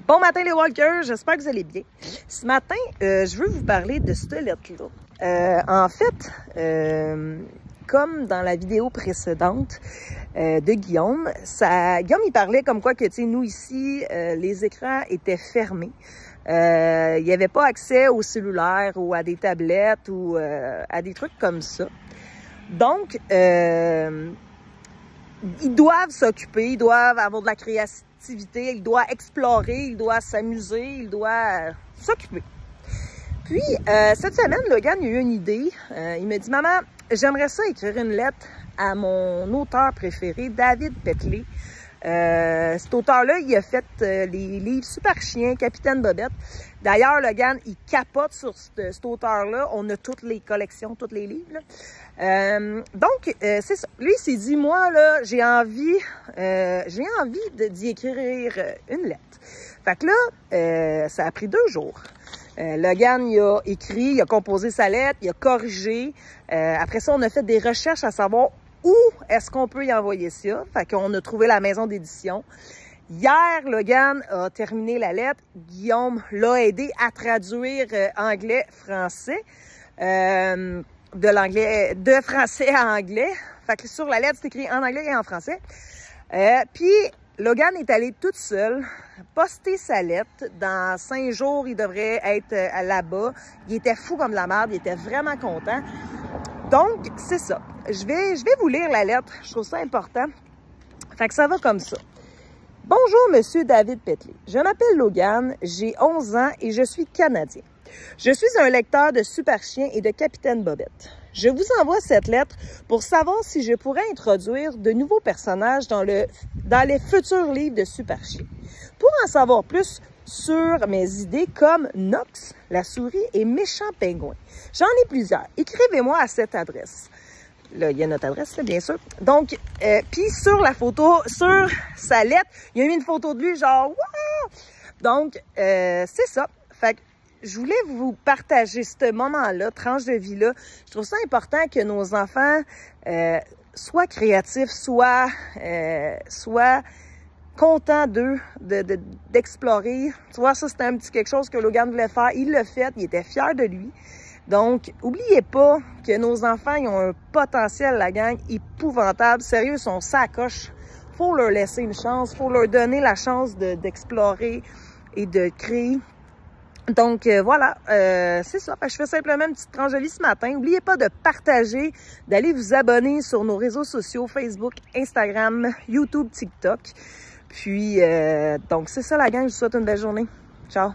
Bon matin les walkers, j'espère que vous allez bien. Ce matin, je veux vous parler de cette lettre-là. En fait, comme dans la vidéo précédente de Guillaume, Guillaume il parlait comme quoi que, tu sais, nous ici, les écrans étaient fermés. Il n'y avait pas accès au cellulaire ou à des tablettes ou à des trucs comme ça. Donc, ils doivent s'occuper, ils doivent avoir de la créativité, ils doivent explorer, ils doivent s'amuser, ils doivent s'occuper. Puis, cette semaine, Logan il a eu une idée. Il m'a dit « Maman, j'aimerais ça écrire une lettre à mon auteur préféré, David Petley. Cet auteur-là, il a fait les livres Super Chien, Capitaine Bobette. D'ailleurs, Logan, il capote sur cet auteur-là. On a toutes les collections, tous les livres. Donc, c'est ça. Lui, il s'est dit, moi, là, j'ai envie d'y écrire une lettre. Fait que là, ça a pris 2 jours. Logan, il a écrit, il a composé sa lettre, il a corrigé. Après ça, on a fait des recherches à savoir où est-ce qu'on peut y envoyer ça. Fait qu'on a trouvé la maison d'édition. Hier, Logan a terminé la lettre. Guillaume l'a aidé à traduire anglais-français. De français à anglais. Fait que sur la lettre, c'est écrit en anglais et en français. Puis, Logan est allé toute seule poster sa lettre. Dans 5 jours, il devrait être là-bas. Il était fou comme de la merde. Il était vraiment content. Donc, c'est ça. Je vais vous lire la lettre. Je trouve ça important. Fait que ça va comme ça. Bonjour, Monsieur David Petley. Je m'appelle Logan, j'ai 11 ans et je suis Canadien. Je suis un lecteur de Super Chien et de Capitaine Bobette. Je vous envoie cette lettre pour savoir si je pourrais introduire de nouveaux personnages dans les futurs livres de Super Chien. Pour en savoir plus sur mes idées comme Nox, la souris et Méchant Pingouin. J'en ai plusieurs. Écrivez-moi à cette adresse. Là, il y a notre adresse, là, bien sûr. Donc, puis sur la photo, sur sa lettre, il y a eu une photo de lui, genre, wow! Donc, c'est ça. Fait que je voulais vous partager ce moment-là, tranche de vie-là. Je trouve ça important que nos enfants soient créatifs, soient contents d'eux, d'explorer. Tu vois, ça, c'était un petit quelque chose que Logan voulait faire. Il l'a fait, il était fier de lui. Donc, oubliez pas que nos enfants, ils ont un potentiel, la gang, épouvantable. Sérieux, ils sont sacoches. Faut leur laisser une chance, faut leur donner la chance d'explorer et de créer. Donc, voilà, c'est ça. Fait que je fais simplement une petite tranche de vie ce matin. N'oubliez pas de partager, d'aller vous abonner sur nos réseaux sociaux, Facebook, Instagram, YouTube, TikTok. Puis, donc, c'est ça, la gang. Je vous souhaite une belle journée. Ciao!